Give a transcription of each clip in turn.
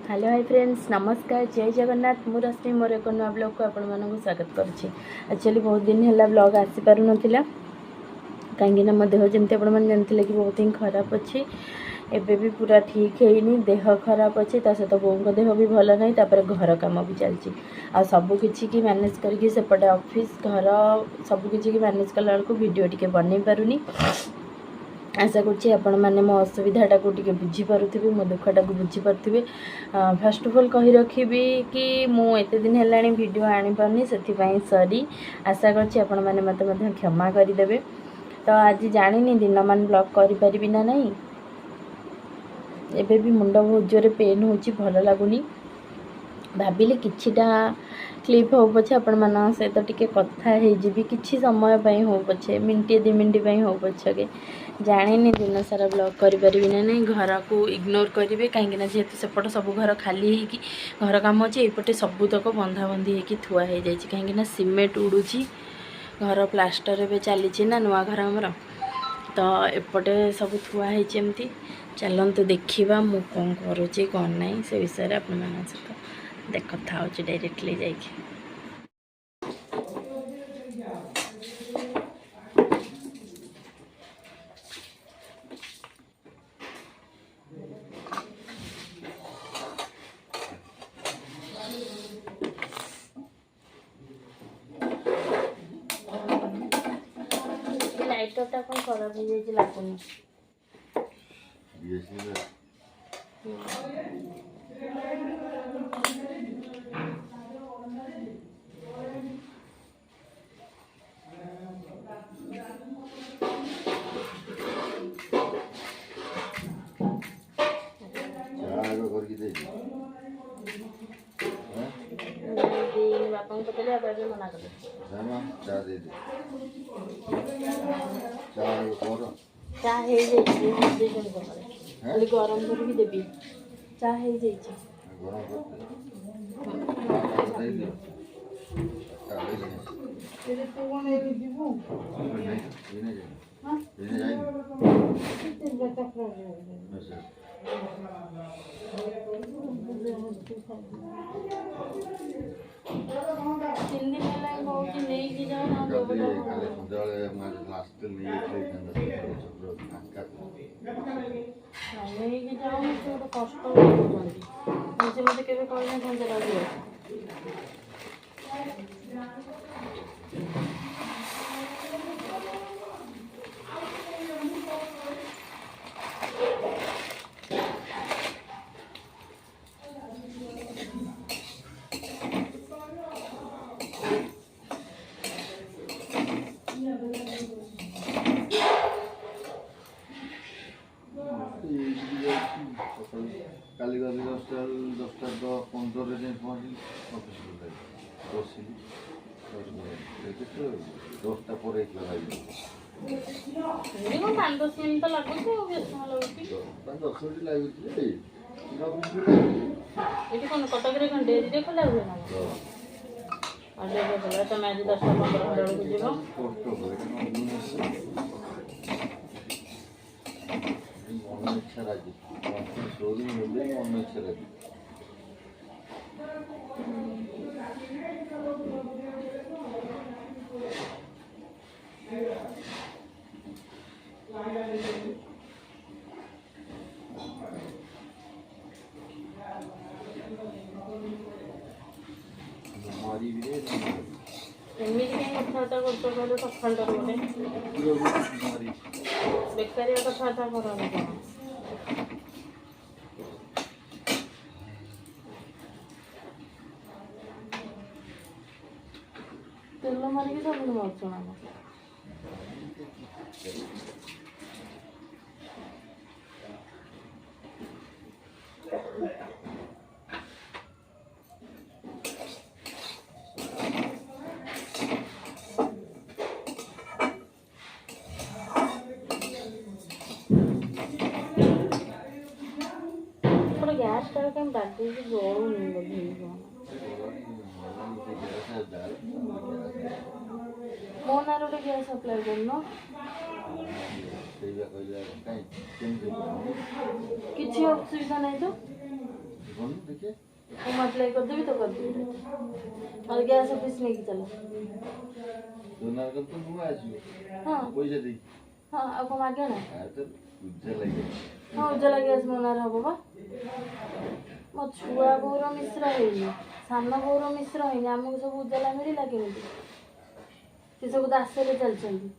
Hello hi friends नमस्कार जय जगन्नाथ मु रश्मि मोर एक नुआ ब्लॉग को आपण मानक स्वागत करुच्ची। एक्चुअली बहुत दिन है ब्लॉग आसी पार नाला कहीं मो देह जमी आपने जानते कि बहुत ही खराब अच्छी एबे भी पूरा ठीक है देह खराब अच्छे सहित बों देह भी भल ना तापर घर कम भी चलती आ सबकि की मैनेज करके सेपटे ऑफिस घर सबकि की मैनेज कला बेलू वीडियो टी बन पारुनी। आशा करुँचे आपण मैंने मो असुविधाटा को बुझीपे मो दुखटा को बुझीपे। फास्ट अफ ऑल कही रखी कि मुझे दिन है वीडियो आनी पारनी से सॉरी। आशा करुँचे आपण मैंने मत क्षमा करदे। तो आज जानी दिन मान ब्लॉग करी ना नहीं एबे भी मुंड बहुत जोरे पेन हो भल लगुनि भाविली किछिटा क्लिप हो पछे आपण मान सहित टिके कथा हेजिबी किछि समय पई हो पछे मिनटे 2 मिनट पई हो पछे जानी दिन सारा ब्लॉग करी ना नहीं घर को इग्नोर करेंगे कहीं जेहेतु सेपट सब घर खाली होगी घर काम अच्छे एपटे सबूतक बंधा बंधी होगी थुआ हो जाए कहीं सीमेंट उड़ूची घर प्लास्टर एवं चली ना नुआ घर आमर तो एपटे सब थुआ होमती चलतु देखा मु कौन करुँची कौन ना से विषय अपन सहित कथा हो डायरेक्टली जाइए। लाइटरटा कौन खराब हो जाए लगुनि बापा को पता बाबा मना कर गरम करके देवी चा हो जाए तीन दिन है बहुत नहीं जाओ कष्ट मत के कहना काली गली 10टा 15 जाए पहुँची ऑफिस बसली 10टा पर 5-10 मिनट तो लगुच 10 मिनट लगे कौन कटक डेरी खोला हुए ना तुम आज 10-15 बेलू मन इच्छा राजी मन इच्छा राजी मारी भी एमती कहीं कथबार्ता कर सकाल बेकारिया कथबार्ता कर तेल मारिक सब मरचुना गैस टा कहीं बाकी जलूनी बोली मो ना गोटे गैस अप्लाई कर किसी असुविधा नहीं तो देखिए ମୁଁ अप्लाई କରିଦେବି ତ କରିଦେବି और गैस ऑफिस ନେଇକି ଚାଲ दोनार कर तो नुआ आसी ହଁ पैसा दे ହଁ ଆଉ କ'ଣ ମାଗଣା आ तो पूजा लगे ହଁ ଉଜ୍ଜଲା ଗ୍ୟାସ୍ ମୋ ନାଁରେ ହବ ବା ମୋ ଛୁଆ ବୋଉର ମିଶ୍ର ହେଇନି ସାନ ବୋଉର ମିଶ୍ର ହେଇନି ଆମକୁ ସବୁ ଉଜ୍ଜଲା ମିଳିଲା କେମିତି ସେ ସବୁ ଦାସରେ ଚାଲିଛନ୍ତି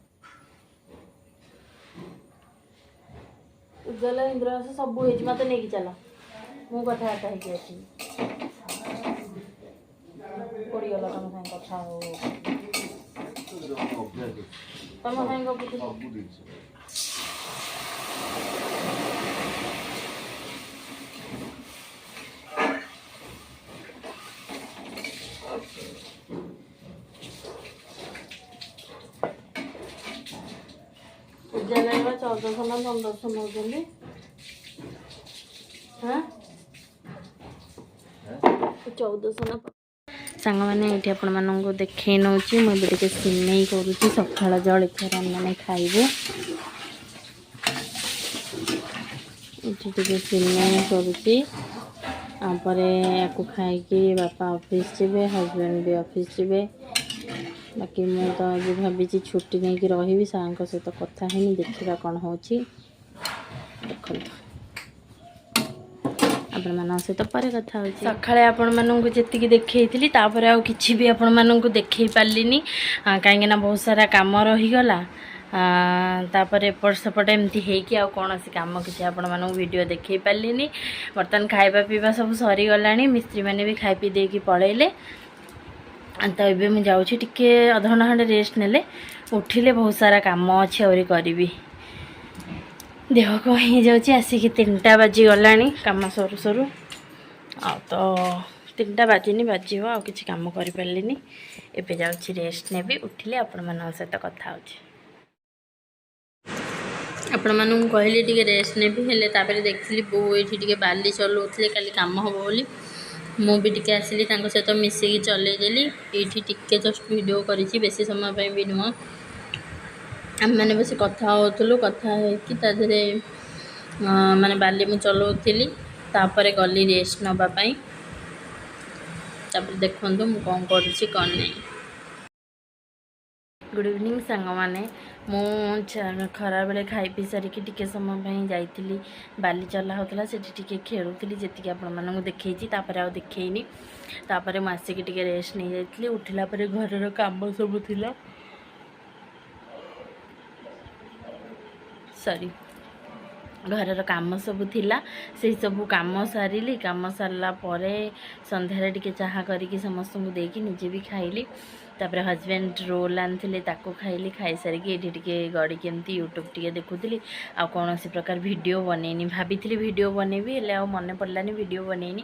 ଉଜ୍ଜଲା ଇନ୍ଦ୍ରାବାସ ସବୁ ହେଇଛି ମୋତେ ନେଇକି ଚାଲ ମୁଁ କଥାବାର୍ତ୍ତା ହେଇକି ଆସିବି ପଡ଼ିଗଲା ତମ ସାଙ୍ଗେ କଥା ହଉ अभ्यास ତମ ସାଙ୍ଗେ ଗପୁଥିଲି सब दिन ଉଜ୍ଜଲା 1400 ନା 1500 ନେଉଛନ୍ତି ହଁ 1400 ନା ସାଙ୍ଗମାନେ ଏଇଠି ଆପଣମାନଙ୍କୁ ଦେଖେଇ ନେଉଛି ମୁଁ ଏବେ ଟିକେ ସିମେଇ କରୁଛି ସକାଳ ଜଳଖିଆରେ ଆମେମାନେ ଖାଇବୁ ଏଠି ଟିକେ ସିମେଇ କରୁଛି ତାପରେ ୟାକୁ ଖାଇକି ବାପା ଅଫିସ୍ ଯିବେ ହଜବେଣ୍ଡ ବି ଅଫିସ୍ ଯିବେ ବାକି ମୁଁ ତ ଆଜି ଭାବିଛି ଛୁଟି ନେଇକି ରହିବି ସାର୍ଙ୍କ ସହିତ କଥା ହେଇନି ଦେଖିବା କ'ଣ ହେଉଛି ଦେଖନ୍ତୁ ଆପଣମାନଙ୍କ ସହିତ ପରେ କଥା ହେଉଛି ସକାଳେ ଆପଣମାନଙ୍କୁ ଯେତିକି ଦେଖେଇଥିଲି ତାପରେ ଆଉ କିଛି ବି ଆପଣମାନଙ୍କୁ ଦେଖେଇ ପାରିଲିନି କାହିଁକିନା ବହୁତ ସାରା କାମ ରହିଗଲା ତାପରେ ଏପଟ ସେପଟ ଏମିତି ହେଇକି ଆଉ କୌଣସି କାମ କିଛି ଆପଣମାନଙ୍କୁ ଭିଡ଼ିଓ ଦେଖେଇ ପାରିଲିନି ବର୍ତ୍ତମାନ ଖାଇବା ପିଇବା ସବୁ ସରିଗଲାଣି ମିସ୍ତ୍ରୀମାନେ ବି ଖାଇ ପିଇ ଦେଇକି ପଳେଇଲେ ତ ଏବେ ମୁଁ ଯାଉଛି ଟିକେ ଅଧଘଣ୍ଟା ଖଣ୍ଡେ ରେଷ୍ଟ ନେଲେ ଉଠିଲେ ବହୁତ ସାରା କାମ ଅଛି ଆହୁରି କରିବି ଦେହ କ'ଣ ହେଇଯାଉଛି ଆସିକି 3ଟା ବାଜିଗଲାଣି କାମ ସରୁ ସରୁ ଆଉ ତ 3ଟା ବାଜିନି ବାଜିବ ଆଉ କିଛି କାମ କରିପାରିଲିନି ଏବେ ଯାଉଛି ରେଷ୍ଟ ନେବି ଉଠିଲେ ଆପଣମାନଙ୍କ ସହିତ କଥା ହେଉଛି ଆପଣମାନଙ୍କୁ କହିଲି ଟିକେ ରେଷ୍ଟ ନେବି ହେଲେ ତାପରେ ଦେଖିଲି ବୋଉ ଏଇଠି ଟିକେ ବାଲି ଚଲାଉଥିଲେ କାଲି କାମ ହେବ ବୋଲି ମୁଁ ବି ଟିକେ ଆସିଲି ତାଙ୍କ ସହିତ ମିଶିକି ଚଲେଇଦେଲି ଏଇଠି ଟିକେ ଜଷ୍ଟ ଭିଡ଼ିଓ କରିଛି ବେଶୀ ସମୟ ପାଇଁ ବି ନୁହଁ ଆମେମାନେ ବସି କଥା ହେଉଥିଲୁ କଥା ହେଇକି ତା ଦେହରେ ମାନେ ବାଲି ମୁଁ ଚଲାଉଥିଲି ତାପରେ ଗଲି ରେଷ୍ଟ ନେବା ପାଇଁ ତାପରେ ଦେଖନ୍ତୁ ମୁଁ କ'ଣ କରୁଛି କ'ଣ ନାହିଁ ଗୁଡ଼୍ ଇଭିନିଂ ସାଙ୍ଗମାନେ ମୁଁ ଖରାବେଳେ ଖାଇ ପିଇ ସାରିକି ଟିକେ ସମୟ ପାଇଁ ଯାଇଥିଲି ବାଲି ଚଲା ହେଉଥିଲା ସେଠି ଟିକେ ଖେଳୁଥିଲି ଯେତିକି ଆପଣମାନଙ୍କୁ ଦେଖେଇଛି ତାପରେ ଆଉ ଦେଖେଇନି ତାପରେ ମୁଁ ଆସିକି ଟିକେ ରେଷ୍ଟ ନେଇଯାଇଥିଲି ଉଠିଲା ପରେ ଘରର କାମ ସବୁ ଥିଲା ସରି ଘରର କାମ ସବୁ ଥିଲା ସେଇ ସବୁ କାମ ସାରିଲି କାମ ସାରିଲା ପରେ ସନ୍ଧ୍ୟାରେ ଟିକେ ଚାହା କରିକି ସମସ୍ତଙ୍କୁ ଦେଇକି ନିଜେ ବି ଖାଇଲି ତାପରେ ହଜବେଣ୍ଡ ରୋଲ୍ ଆଣିଥିଲେ ତାକୁ ଖାଇଲି ଖାଇସାରିକି ଏଇଠି ଟିକେ ଗଡ଼ିକି ଏମିତି ୟୁଟ୍ୟୁବ୍ ଟିକେ ଦେଖୁଥିଲି ଆଉ କୌଣସି ପ୍ରକାର ଭିଡ଼ିଓ ବନେଇନି ଭାବିଥିଲି ଭିଡ଼ିଓ ବନେଇବି ହେଲେ ଆଉ ମନେ ପଡ଼ିଲାନି ଭିଡ଼ିଓ ବନେଇନି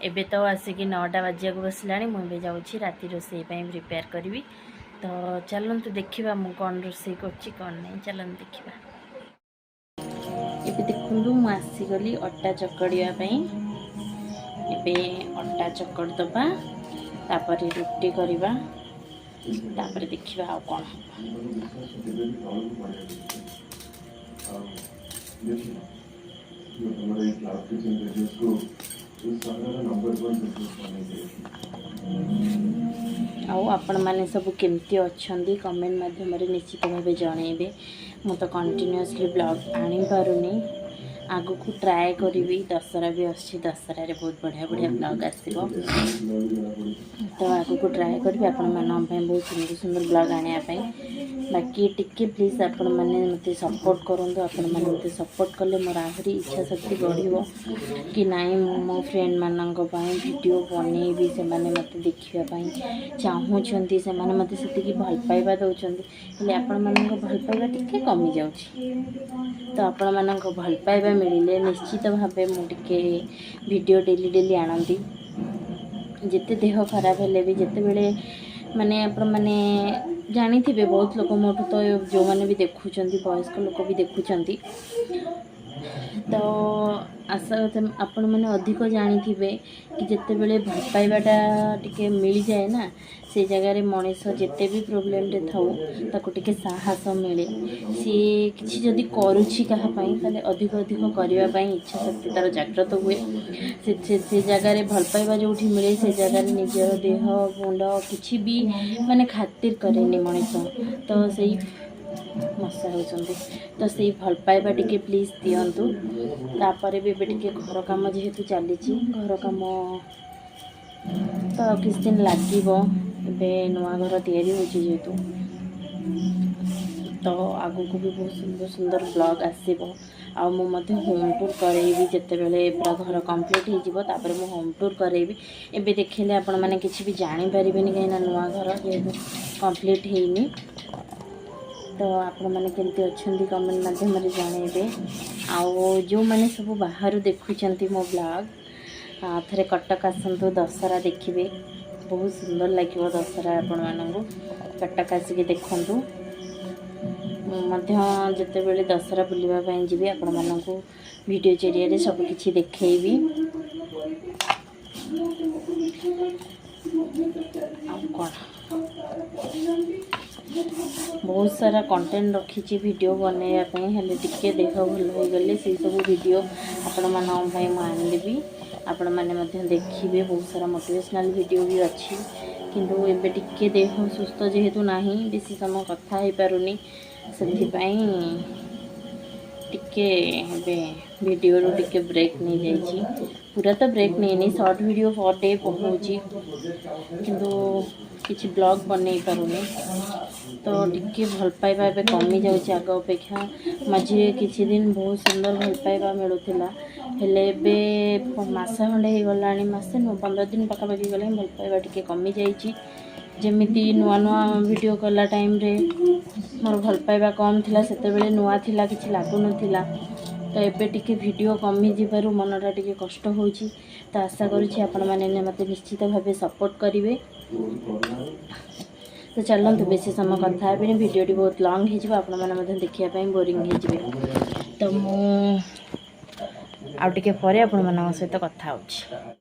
ଏବେ ତ ଆସିକି 9ଟା ବାଜିବାକୁ ବସିଲାଣି ମୁଁ ଏବେ ଯାଉଛି ରାତି ରୋଷେଇ ପାଇଁ ପ୍ରିପେୟାର କରିବି ତ ଚାଲନ୍ତୁ ଦେଖିବା ମୁଁ କ'ଣ ରୋଷେଇ କରୁଛି କ'ଣ ନାହିଁ ଚାଲନ୍ତୁ ଦେଖିବା ଏବେ ଦେଖନ୍ତୁ ମୁଁ ଆସିଗଲି ଅଟା ଚକଡ଼ିବା ପାଇଁ ଏବେ ଅଟା ଚକଡ଼ି ଦେବା ତାପରେ ରୁଟି କରିବା ତାପରେ ଦେଖିବା ଆଉ କ'ଣ ଆଉ ଆପଣମାନେ ସବୁ କେମିତି ଅଛନ୍ତି କମେଣ୍ଟ ମାଧ୍ୟମରେ ନିଶ୍ଚିତ ଭାବେ ଜଣାଇବେ ମୁଁ ତ କଣ୍ଟିନ୍ୟୁଅସଲି ବ୍ଲଗ୍ ଆଣିପାରୁନି ଆଗକୁ ଟ୍ରାଏ କରିବି ଦଶହରା ବି ଆସୁଛି ଦଶହରାରେ ବହୁତ ବଢ଼ିଆ ବଢ଼ିଆ ବ୍ଲଗ୍ ଆସିବ ତ ଆଗକୁ ଟ୍ରାଏ କରିବି ଆପଣମାନଙ୍କ ପାଇଁ ବହୁତ ସୁନ୍ଦର ସୁନ୍ଦର ବ୍ଲଗ୍ ଆଣିବା ପାଇଁ ବାକି ଟିକେ ପ୍ଲିଜ୍ ଆପଣମାନେ ମୋତେ ସପୋର୍ଟ କରନ୍ତୁ ଆପଣମାନେ ମୋତେ ସପୋର୍ଟ କଲେ ମୋର ଆହୁରି ଇଚ୍ଛା ଶକ୍ତି ବଢ଼ିବ କି ନାଇଁ ମୁଁ ମୋ ଫ୍ରେଣ୍ଡମାନଙ୍କ ପାଇଁ ଭିଡ଼ିଓ ବନେଇବି ସେମାନେ ମୋତେ ଦେଖିବା ପାଇଁ ଚାହୁଁଛନ୍ତି ସେମାନେ ମୋତେ ସେତିକି ଭଲ ପାଇବା ଦେଉଛନ୍ତି ହେଲେ ଆପଣମାନଙ୍କ ଭଲ ପାଇବା ଟିକେ କମିଯାଉଛି ତ ଆପଣମାନଙ୍କ ଭଲ ପାଇବା ମିଳିଲେ ନିଶ୍ଚିତ ଭାବେ ମୁଁ ଟିକେ ଭିଡ଼ିଓ ଡେଲି ଆଣନ୍ତି ଯେତେ ଦେହ ଖରାପ ହେଲେ ବି ଯେତେବେଳେ ମାନେ ଆପଣମାନେ ଜାଣିଥିବେ ବହୁତ ଲୋକ ମୋଠୁ ତ ଯେଉଁମାନେ ବି ଦେଖୁଛନ୍ତି ବୟସ୍କ ଲୋକ ବି ଦେଖୁଛନ୍ତି ତ तो आशा आपण मैंने अधिक जानी कि जितेबले भल पाइबाटा टिके मिल जाए ना से जगार मनीष जिते भी प्रोब्लेम रे थाउ ताको टिके साहस मिले सी किसी जदि करुछि कहापाई ताले अधिक अधिक करने इच्छा शक्ति तार जागृत हुए से जगार भल पाइबा जो मिले से जगार निजर देह मुंड किसी भी माने खातिर करेनि मनीष तो से मशा होती तो से भल पाइबा टिके प्लीज दिंतु तापर भी टिके घर काम जेहेतु चली घर काम तो किस दिन लगे नुआ घर तैयारी होजेतु तो आगु को भी बहुत सुंदर सुंदर ब्लॉग आसो आ मुझे होम टूर करेबी जितेबले पूरा घर कंप्लीट होपर मुझे होम टूर करेबी एबे देखिले आपण मैंने किसी भी जानीपारे कहीं नुआ घर जेहेतु कंप्लीट होनी तो आपण मैंने केमती अच्छा कमेंट माध्यम जनइबे आउ जो मैंने सब बाहर देखुंट मो ब्लॉग थे कटक आसतु दशहरा देखिए बहुत सुंदर लगे दशहरा आपण मानू कटक आसिक देखु जिते बड़े दशहरा बुलवाई जी आपण मानक वीडियो जरिए सब किसी देखी कौन बहुत सारा कंटेंट रखी वीडियो बनवाई हेल्ले टिके देह भल हो गले से सब वीडियो आपण मानदेवी आपण मैंने देखिए बहुत सारा मोटिवेशनल वीडियो भी अच्छी किंतु एबे टिके देह सुस्थ जेहेतु नहीं बेसी समय कथा हो पारुनी से टिके वीडियो रू टिके ब्रेक नहीं जाइए पूरा तो ब्रेक नहीं शॉर्ट वीडियो पर डे पहुँची किंतु किसी ब्लॉग बन पारुनी तो टिके भल पाइबा ए कमी जाऊँगी आग अपेक्षा मझे किसी दिन बहुत सुंदर भल पाइबा मिलूला हेले मसे खंडे हो गला मसे 15 दिन पखापाखि गले भल पाइबा टिके कमी जाइए जमी नुआ नुआ वीडियो कला टाइम रे मोर भल पाइबा कम थिला सेते नुआ थिला किछि लागुन थिला तो एबे टिके वीडियो कमी जीवारु मनटा टिके कष्ट होउछि तो आशा करुछि आपण माने मते निश्चित भावे सपोर्ट करिवे तो चलते बेसी समय कथा हेबे वीडियोटी बहुत लॉन्ग हो आपण मैंने देखा बोरिंग हो तो मु आउ टिके परे आपण मान सहित कथा होछि।